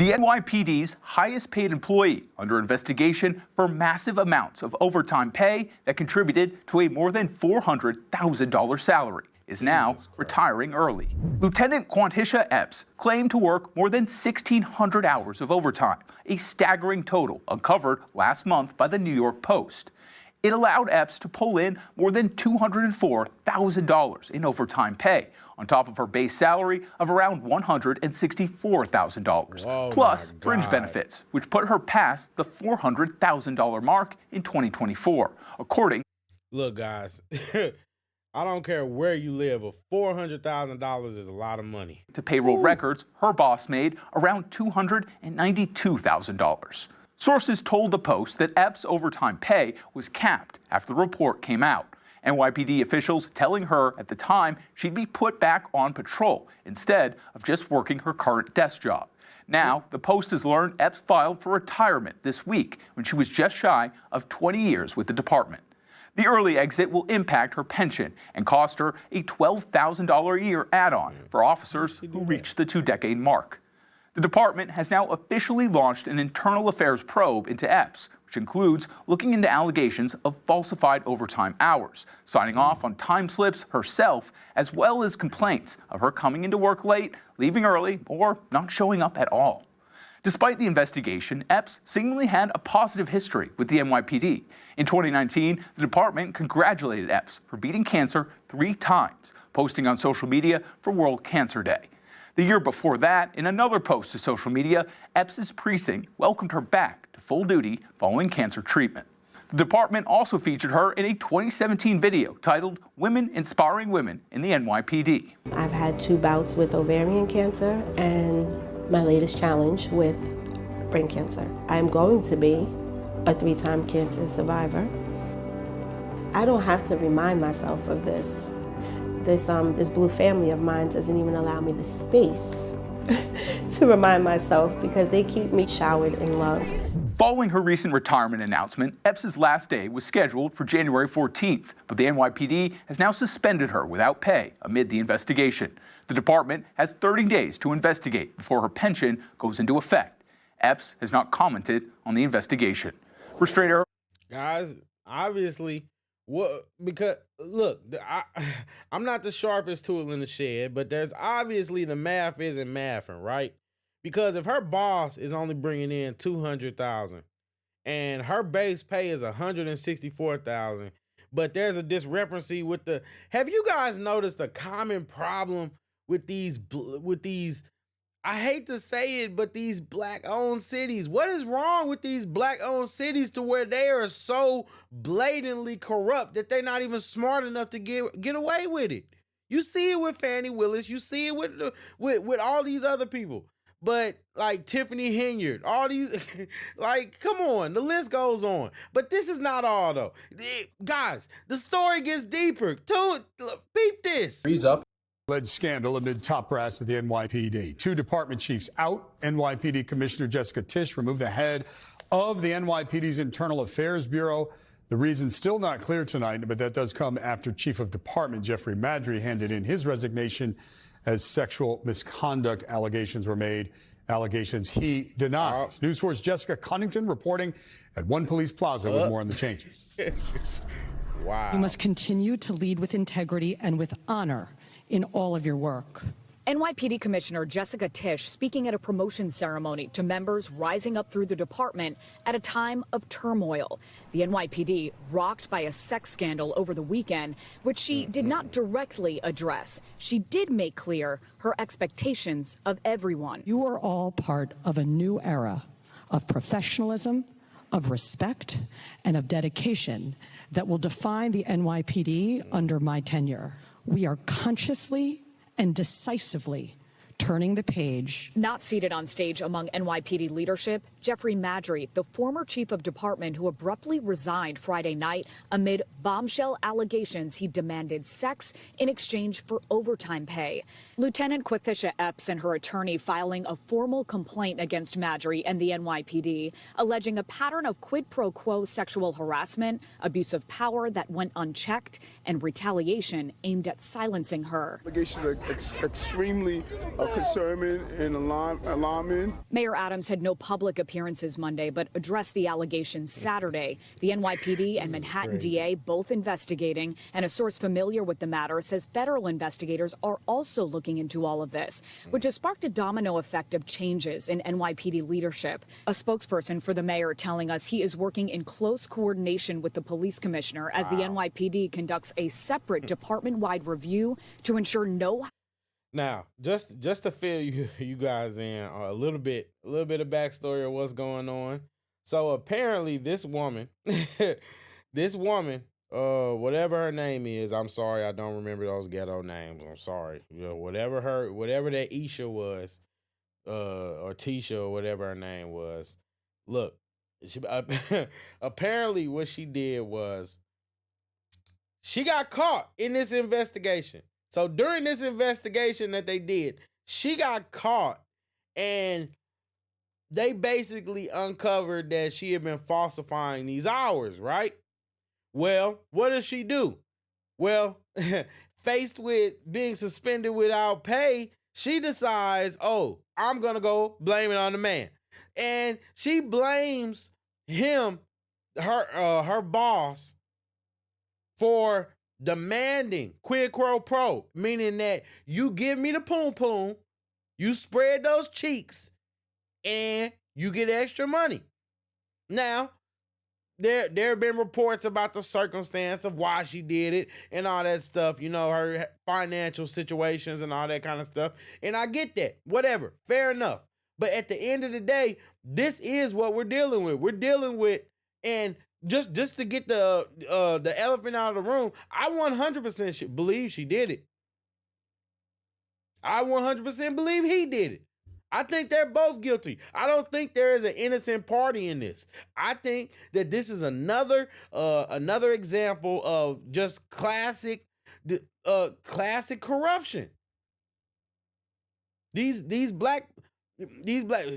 The NYPD's highest paid employee under investigation for massive amounts of overtime pay that contributed to a more than $400,000 salary is now retiring early. Lieutenant Quantisha Epps claimed to work more than 1,600 hours of overtime, a staggering total uncovered last month by the New York Post. It allowed Epps to pull in more than $204,000 in overtime pay, on top of her base salary of around $164,000, plus fringe benefits, which put her past the $400,000 mark in 2024, according. Look, guys, I don't care where you live, $400,000 is a lot of money. To payroll records, her boss made around $292,000. Sources told the Post that Epps' overtime pay was capped after the report came out. NYPD officials telling her at the time she'd be put back on patrol instead of just working her current desk job. Now, the Post has learned Epps filed for retirement this week when she was just shy of 20 years with the department. The early exit will impact her pension and cost her a $12,000 a year add-on for officers who reach the 2-decade mark. The department has now officially launched an internal affairs probe into Epps, which includes looking into allegations of falsified overtime hours, signing off on time slips herself, as well as complaints of her coming into work late, leaving early, or not showing up at all. Despite the investigation, Epps seemingly had a positive history with the NYPD. In 2019, the department congratulated Epps for beating cancer 3 times, posting on social media for World Cancer Day. The year before that, in another post to social media, Epps' precinct welcomed her back to full duty following cancer treatment. The department also featured her in a 2017 video titled Women Inspiring Women in the NYPD. I've had 2 bouts with ovarian cancer and my latest challenge with brain cancer. I'm going to be a 3-time cancer survivor. I don't have to remind myself of this. This Bleu family of mine doesn't even allow me the space to remind myself because they keep me showered in love. Following her recent retirement announcement, Epps' last day was scheduled for January 14th, but the NYPD has now suspended her without pay amid the investigation. The department has 30 days to investigate before her pension goes into effect. Epps has not commented on the investigation. For Straight Arrow. Guys, obviously, because look, I'm not the sharpest tool in the shed, but there's obviously the math isn't mathing, right? Because if her boss is only bringing in $200,000 and her base pay is $164,000, but there's a discrepancy with the. Have you guys noticed a common problem with these? I hate to say it, but these black-owned cities. What is wrong with these black-owned cities to where they are so blatantly corrupt that they're not even smart enough to get away with it? You see it with Fannie Willis. You see it with all these other people. But like Tiffany Henyard, all these, like, come on, the list goes on. But this is not all, though. Guys, the story gets deeper. Peep this. Freeze up. Alleged scandal amid top brass at the NYPD. 2 department chiefs out. NYPD Commissioner Jessica Tisch removed the head of the NYPD's Internal Affairs Bureau. The reason still not clear tonight, but that does come after Chief of Department Jeffrey Madry handed in his resignation as sexual misconduct allegations were made. Allegations he denies. News 4's Jessica Cunnington reporting at One Police Plaza with more on the changes. Wow. You must continue to lead with integrity and with honor in all of your work. NYPD Commissioner Jessica Tisch speaking at a promotion ceremony to members rising up through the department at a time of turmoil. The NYPD rocked by a sex scandal over the weekend, which she did not directly address. She did make clear her expectations of everyone. You are all part of a new era of professionalism, of respect, and of dedication that will define the NYPD under my tenure. We are consciously and decisively turning the page. Not seated on stage among NYPD leadership, Jeffrey Madry, the former chief of department who abruptly resigned Friday night amid bombshell allegations he demanded sex in exchange for overtime pay. Lieutenant Quantisha Epps and her attorney filing a formal complaint against Madry and the NYPD, alleging a pattern of quid pro quo sexual harassment, abuse of power that went unchecked, and retaliation aimed at silencing her. Allegations are extremely concerning and alarming. Mayor Adams had no public appearances Monday, but addressed the allegations Saturday. The NYPD and Manhattan DA both investigating, and a source familiar with the matter says federal investigators are also looking into all of this, which has sparked a domino effect of changes in NYPD leadership. A spokesperson for the mayor telling us he is working in close coordination with the police commissioner as the NYPD conducts a separate department-wide review to ensure no. Now, just to fill you guys in a little bit of backstory of what's going on. So apparently this woman, whatever her name is, I'm sorry, I don't remember those ghetto names. I'm sorry. You know, whatever that Isha was, or Tisha or whatever her name was. Look, apparently what she did was she got caught in this investigation. So during this investigation that they did, she got caught, and they basically uncovered that she had been falsifying these hours, right? Well, what does she do? Well, faced with being suspended without pay, she decides, oh, I'm going to go blame it on the man. And she blames him, her boss, for demanding quid pro quo, meaning that you give me the poom poom, you spread those cheeks, and you get extra money. Now, there have been reports about the circumstance of why she did it and all that stuff, you know, her financial situations and all that kind of stuff. And I get that. Whatever. Fair enough. But at the end of the day, this is what we're dealing with. We're dealing with, and just to get the elephant out of the room, I 100% believe she did it. I 100% believe he did it. I think they're both guilty. I don't think there is an innocent party in this. I think that this is another example of just classic corruption. These black,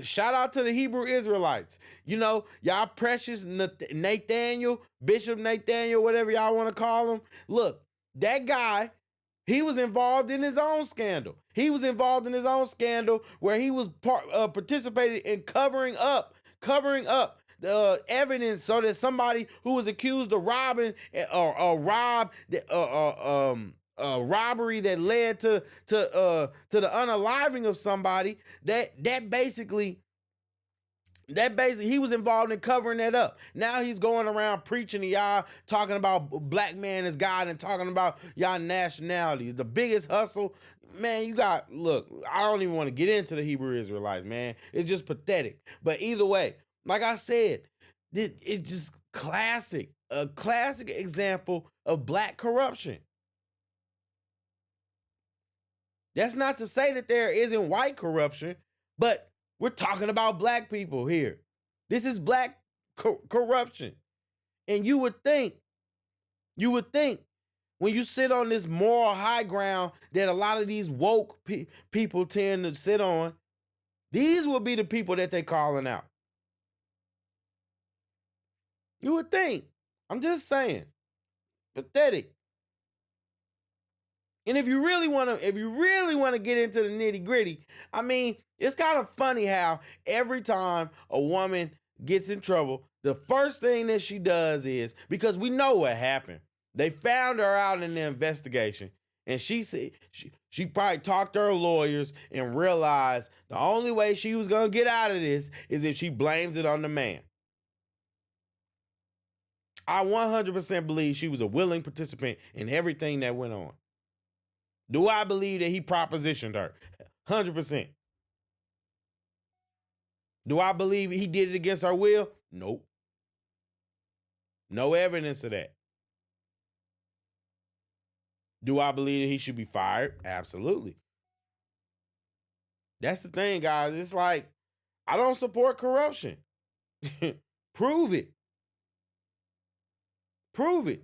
shout out to the Hebrew Israelites. You know, y'all precious Nathaniel, Bishop Nathaniel, whatever y'all want to call him. Look, that guy, he was involved in his own scandal. He was involved in his own scandal where he was participated in covering up the evidence so that somebody who was accused of robbing or robbery that led to the unaliving of somebody, that basically he was involved in covering that up. Now he's going around preaching to y'all, talking about black man is God and talking about y'all nationalities. The biggest hustle, man, look, I don't even want to get into the Hebrew Israelites, man. It's just pathetic. But either way, like I said, it's just a classic example of black corruption. That's not to say that there isn't white corruption, but we're talking about black people here. This is black corruption. And you would think when you sit on this moral high ground that a lot of these woke people tend to sit on, these will be the people that they calling out. You would think. I'm just saying. Pathetic. And if you really want to get into the nitty gritty, I mean, it's kind of funny how every time a woman gets in trouble, the first thing that she does is, because we know what happened. They found her out in the investigation, and she said she probably talked to her lawyers and realized the only way she was going to get out of this is if she blames it on the man. I 100% believe she was a willing participant in everything that went on. Do I believe that he propositioned her? 100%. Do I believe he did it against her will? Nope. No evidence of that. Do I believe that he should be fired? Absolutely. That's the thing, guys. It's like, I don't support corruption. Prove it. Prove it.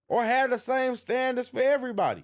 Or have the same standards for everybody.